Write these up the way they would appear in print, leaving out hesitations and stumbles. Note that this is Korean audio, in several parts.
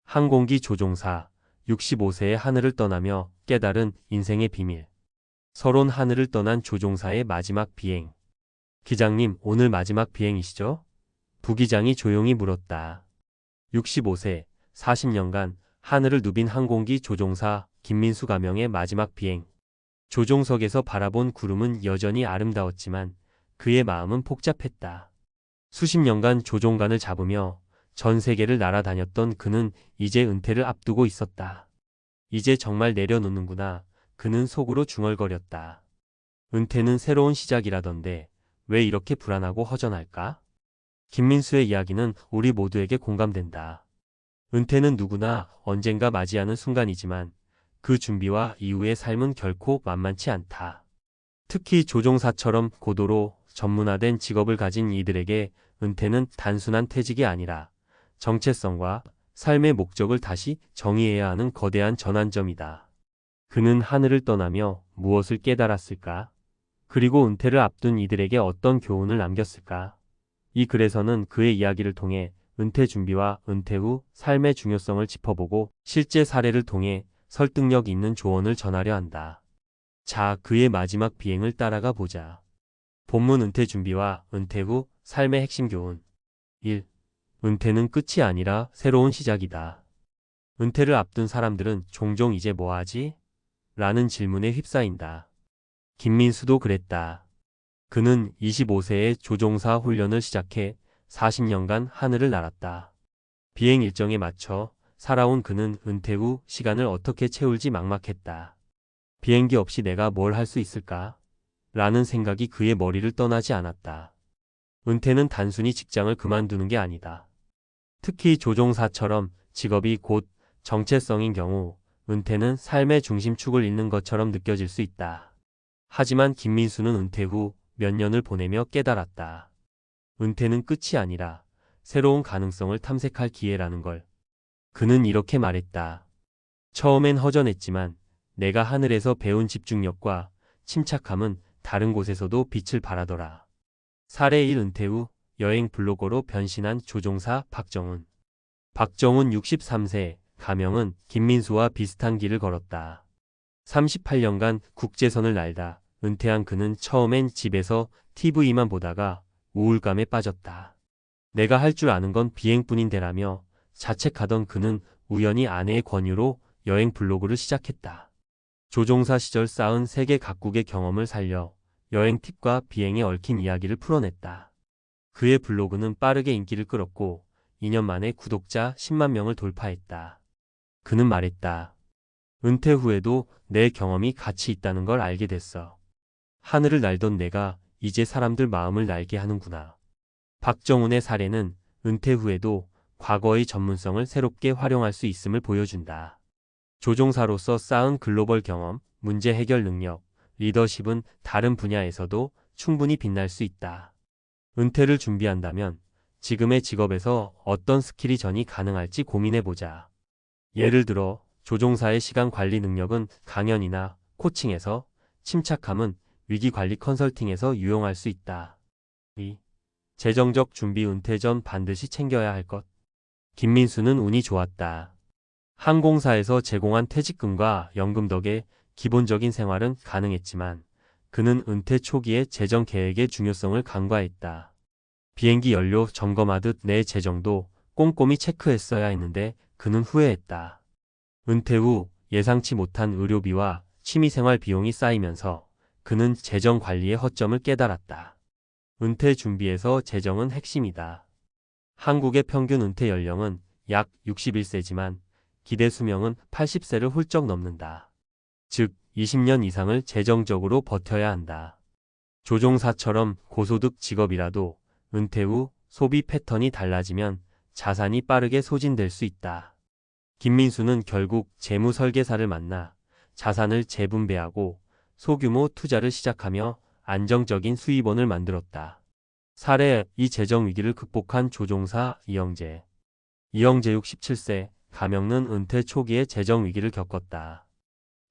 항공기 조종사 65세의 하늘을 떠나며 깨달은 인생의 비밀. 서론 하늘을 떠난 조종사의 마지막 비행. 기장님, 오늘 마지막 비행이시죠? 부기장이 조용히 물었다. 65세, 40년간 하늘을 누빈 항공기 조종사 김민수 가명의 마지막 비행. 조종석에서 바라본 구름은 여전히 아름다웠지만 그의 마음은 복잡했다. 수십 년간 조종관을 잡으며 전 세계를 날아다녔던 그는 이제 은퇴를 앞두고 있었다. 이제 정말 내려놓는구나. 그는 속으로 중얼거렸다. 은퇴는 새로운 시작이라던데 왜 이렇게 불안하고 허전할까? 김민수의 이야기는 우리 모두에게 공감된다. 은퇴는 누구나 언젠가 맞이하는 순간이지만 그 준비와 이후의 삶은 결코 만만치 않다. 특히 조종사처럼 고도로 전문화된 직업을 가진 이들에게 은퇴는 단순한 퇴직이 아니라 정체성과 삶의 목적을 다시 정의해야 하는 거대한 전환점이다. 그는 하늘을 떠나며 무엇을 깨달았을까? 그리고 은퇴를 앞둔 이들에게 어떤 교훈을 남겼을까? 이 글에서는 그의 이야기를 통해 은퇴 준비와 은퇴 후 삶의 중요성을 짚어보고 실제 사례를 통해 설득력 있는 조언을 전하려 한다. 자, 그의 마지막 비행을 따라가 보자. 본문 은퇴 준비와 은퇴 후 삶의 핵심 교훈. 1. 은퇴는 끝이 아니라 새로운 시작이다. 은퇴를 앞둔 사람들은 종종 이제 뭐 하지? 라는 질문에 휩싸인다. 김민수도 그랬다. 그는 25세에 조종사 훈련을 시작해 40년간 하늘을 날았다. 비행 일정에 맞춰 살아온 그는 은퇴 후 시간을 어떻게 채울지 막막했다. 비행기 없이 내가 뭘 할 수 있을까? 라는 생각이 그의 머리를 떠나지 않았다. 은퇴는 단순히 직장을 그만두는 게 아니다. 특히 조종사처럼 직업이 곧 정체성인 경우 은퇴는 삶의 중심축을 잇는 것처럼 느껴질 수 있다. 하지만 김민수는 은퇴 후 몇 년을 보내며 깨달았다. 은퇴는 끝이 아니라 새로운 가능성을 탐색할 기회라는 걸. 그는 이렇게 말했다. 처음엔 허전했지만 내가 하늘에서 배운 집중력과 침착함은 다른 곳에서도 빛을 발하더라. 사례 1. 은퇴 후 여행 블로거로 변신한 조종사 박정훈. 박정훈 63세, 가명은 김민수와 비슷한 길을 걸었다. 38년간 국제선을 날다 은퇴한 그는 처음엔 집에서 TV만 보다가 우울감에 빠졌다. 내가 할 줄 아는 건 비행뿐인데라며 자책하던 그는 우연히 아내의 권유로 여행 블로그를 시작했다. 조종사 시절 쌓은 세계 각국의 경험을 살려 여행 팁과 비행에 얽힌 이야기를 풀어냈다. 그의 블로그는 빠르게 인기를 끌었고 2년 만에 구독자 10만 명을 돌파했다. 그는 말했다. 은퇴 후에도 내 경험이 가치 있다는 걸 알게 됐어. 하늘을 날던 내가 이제 사람들 마음을 날게 하는구나. 박정훈의 사례는 은퇴 후에도 과거의 전문성을 새롭게 활용할 수 있음을 보여준다. 조종사로서 쌓은 글로벌 경험, 문제 해결 능력, 리더십은 다른 분야에서도 충분히 빛날 수 있다. 은퇴를 준비한다면 지금의 직업에서 어떤 스킬이 전이 가능할지 고민해보자. 예를 들어 조종사의 시간 관리 능력은 강연이나 코칭에서, 침착함은 위기관리 컨설팅에서 유용할 수 있다. 2. 재정적 준비. 은퇴 전 반드시 챙겨야 할 것. 김민수는 운이 좋았다. 항공사에서 제공한 퇴직금과 연금 덕에 기본적인 생활은 가능했지만 그는 은퇴 초기에 재정 계획의 중요성을 간과했다. 비행기 연료 점검하듯 내 재정도 꼼꼼히 체크했어야 했는데 그는 후회했다. 은퇴 후 예상치 못한 의료비와 취미생활 비용이 쌓이면서 그는 재정 관리의 허점을 깨달았다. 은퇴 준비에서 재정은 핵심이다. 한국의 평균 은퇴 연령은 약 61세지만 기대 수명은 80세를 훌쩍 넘는다. 즉 20년 이상을 재정적으로 버텨야 한다. 조종사처럼 고소득 직업이라도 은퇴 후 소비 패턴이 달라지면 자산이 빠르게 소진될 수 있다. 김민수는 결국 재무 설계사를 만나 자산을 재분배하고 소규모 투자를 시작하며 안정적인 수입원을 만들었다. 사례 2. 재정 위기를 극복한 조종사 이영재. 이영재 67세, 가명은 은퇴 초기에 재정 위기를 겪었다.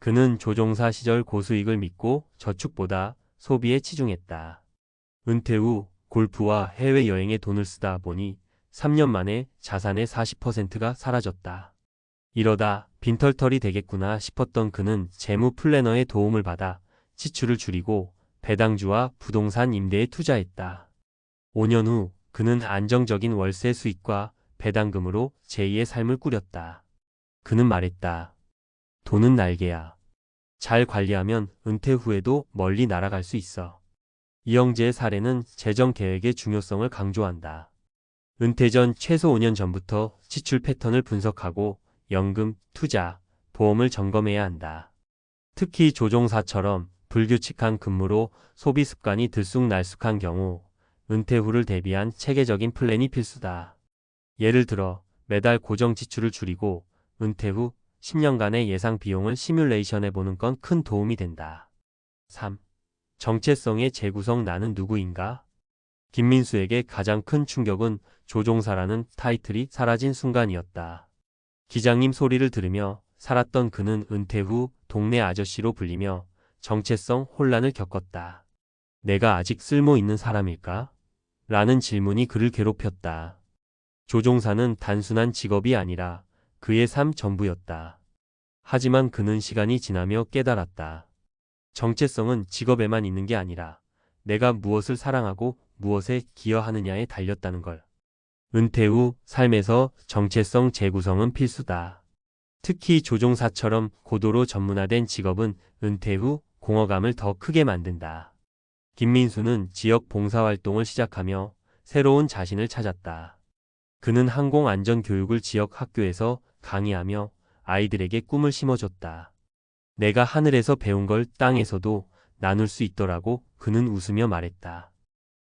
그는 조종사 시절 고수익을 믿고 저축보다 소비에 치중했다. 은퇴 후 골프와 해외여행에 돈을 쓰다 보니 3년 만에 자산의 40%가 사라졌다. 이러다 빈털털이 되겠구나 싶었던 그는 재무 플래너의 도움을 받아 지출을 줄이고 배당주와 부동산 임대에 투자했다. 5년 후 그는 안정적인 월세 수익과 배당금으로 제2의 삶을 꾸렸다. 그는 말했다. 돈은 날개야. 잘 관리하면 은퇴 후에도 멀리 날아갈 수 있어. 이영재의 사례는 재정 계획의 중요성을 강조한다. 은퇴 전 최소 5년 전부터 지출 패턴을 분석하고 연금, 투자, 보험을 점검해야 한다. 특히 조종사처럼 불규칙한 근무로 소비 습관이 들쑥날쑥한 경우 은퇴 후를 대비한 체계적인 플랜이 필수다. 예를 들어 매달 고정 지출을 줄이고 은퇴 후 10년간의 예상 비용을 시뮬레이션해 보는 건 큰 도움이 된다. 3. 정체성의 재구성. 나는 누구인가? 김민수에게 가장 큰 충격은 조종사라는 타이틀이 사라진 순간이었다. 기장님 소리를 들으며 살았던 그는 은퇴 후 동네 아저씨로 불리며 정체성 혼란을 겪었다. 내가 아직 쓸모 있는 사람일까? 라는 질문이 그를 괴롭혔다. 조종사는 단순한 직업이 아니라 그의 삶 전부였다. 하지만 그는 시간이 지나며 깨달았다. 정체성은 직업에만 있는 게 아니라 내가 무엇을 사랑하고 무엇에 기여하느냐에 달렸다는 걸. 은퇴 후 삶에서 정체성 재구성은 필수다. 특히 조종사처럼 고도로 전문화된 직업은 은퇴 후 공허감을 더 크게 만든다. 김민수는 지역 봉사활동을 시작하며 새로운 자신을 찾았다. 그는 항공안전교육을 지역 학교에서 강의하며 아이들에게 꿈을 심어줬다. 내가 하늘에서 배운 걸 땅에서도 나눌 수 있더라고 그는 웃으며 말했다.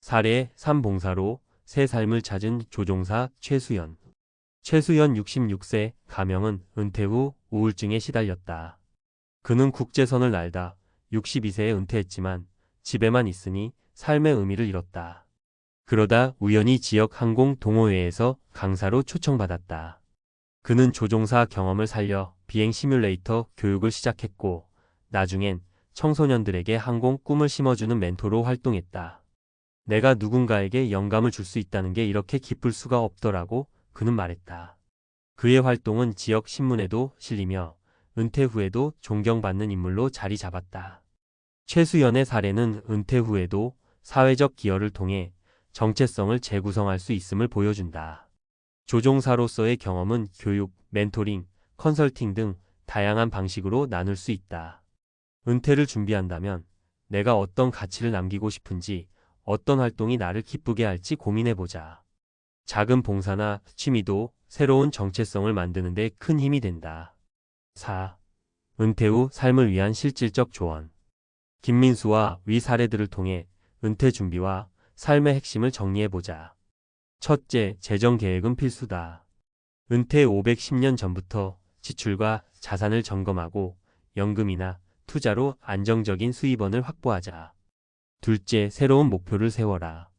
사례 3. 봉사로 새 삶을 찾은 조종사 최수연. 최수연 66세, 가명은 은퇴 후 우울증에 시달렸다. 그는 국제선을 날다 62세에 은퇴했지만 집에만 있으니 삶의 의미를 잃었다. 그러다 우연히 지역 항공 동호회에서 강사로 초청받았다. 그는 조종사 경험을 살려 비행 시뮬레이터 교육을 시작했고 나중엔 청소년들에게 항공 꿈을 심어주는 멘토로 활동했다. 내가 누군가에게 영감을 줄 수 있다는 게 이렇게 기쁠 수가 없더라고 그는 말했다. 그의 활동은 지역 신문에도 실리며 은퇴 후에도 존경받는 인물로 자리 잡았다. 최수연의 사례는 은퇴 후에도 사회적 기여를 통해 정체성을 재구성할 수 있음을 보여준다. 조종사로서의 경험은 교육, 멘토링, 컨설팅 등 다양한 방식으로 나눌 수 있다. 은퇴를 준비한다면 내가 어떤 가치를 남기고 싶은지, 어떤 활동이 나를 기쁘게 할지 고민해보자. 작은 봉사나 취미도 새로운 정체성을 만드는 데 큰 힘이 된다. 4. 은퇴 후 삶을 위한 실질적 조언. 김민수와 위 사례들을 통해 은퇴 준비와 삶의 핵심을 정리해보자. 첫째, 재정 계획은 필수다. 은퇴 510년 전부터 지출과 자산을 점검하고 연금이나 투자로 안정적인 수입원을 확보하자. 둘째, 새로운 목표를 세워라.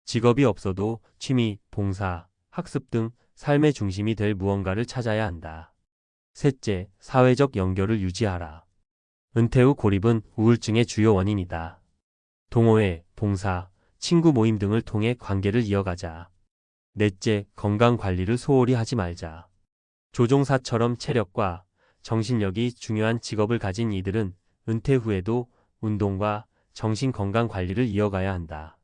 직업이 없어도 취미, 봉사, 학습 등 삶의 중심이 될 무언가를 찾아야 한다. 셋째, 사회적 연결을 유지하라. 은퇴 후 고립은 우울증의 주요 원인이다. 동호회, 봉사, 친구 모임 등을 통해 관계를 이어가자. 넷째, 건강 관리를 소홀히 하지 말자. 조종사처럼 체력과 정신력이 중요한 직업을 가진 이들은 은퇴 후에도 운동과 정신 건강 관리를 이어가야 한다.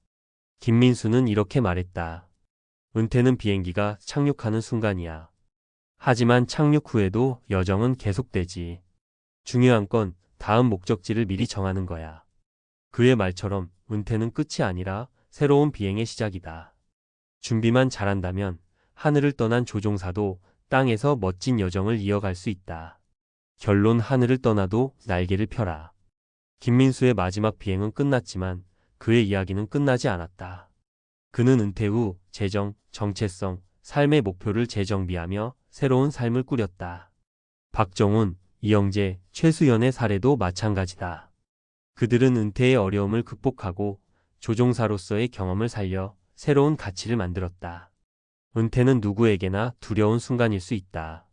김민수는 이렇게 말했다. 은퇴는 비행기가 착륙하는 순간이야. 하지만 착륙 후에도 여정은 계속되지. 중요한 건 다음 목적지를 미리 정하는 거야. 그의 말처럼 은퇴는 끝이 아니라 새로운 비행의 시작이다. 준비만 잘한다면 하늘을 떠난 조종사도 땅에서 멋진 여정을 이어갈 수 있다. 결론, 하늘을 떠나도 날개를 펴라. 김민수의 마지막 비행은 끝났지만 그의 이야기는 끝나지 않았다. 그는 은퇴 후 재정, 정체성, 삶의 목표를 재정비하며 새로운 삶을 꾸렸다. 박정훈, 이영재, 최수연의 사례도 마찬가지다. 그들은 은퇴의 어려움을 극복하고 조종사로서의 경험을 살려 새로운 가치를 만들었다. 은퇴는 누구에게나 두려운 순간일 수 있다.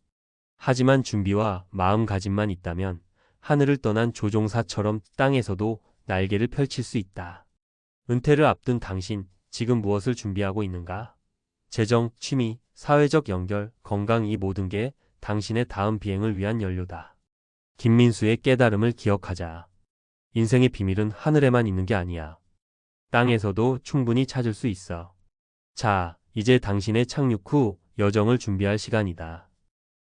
하지만 준비와 마음가짐만 있다면 하늘을 떠난 조종사처럼 땅에서도 날개를 펼칠 수 있다. 은퇴를 앞둔 당신, 지금 무엇을 준비하고 있는가? 재정, 취미, 사회적 연결, 건강, 이 모든 게 당신의 다음 비행을 위한 연료다. 김민수의 깨달음을 기억하자. 인생의 비밀은 하늘에만 있는 게 아니야. 땅에서도 충분히 찾을 수 있어. 자, 이제 당신의 착륙 후 여정을 준비할 시간이다.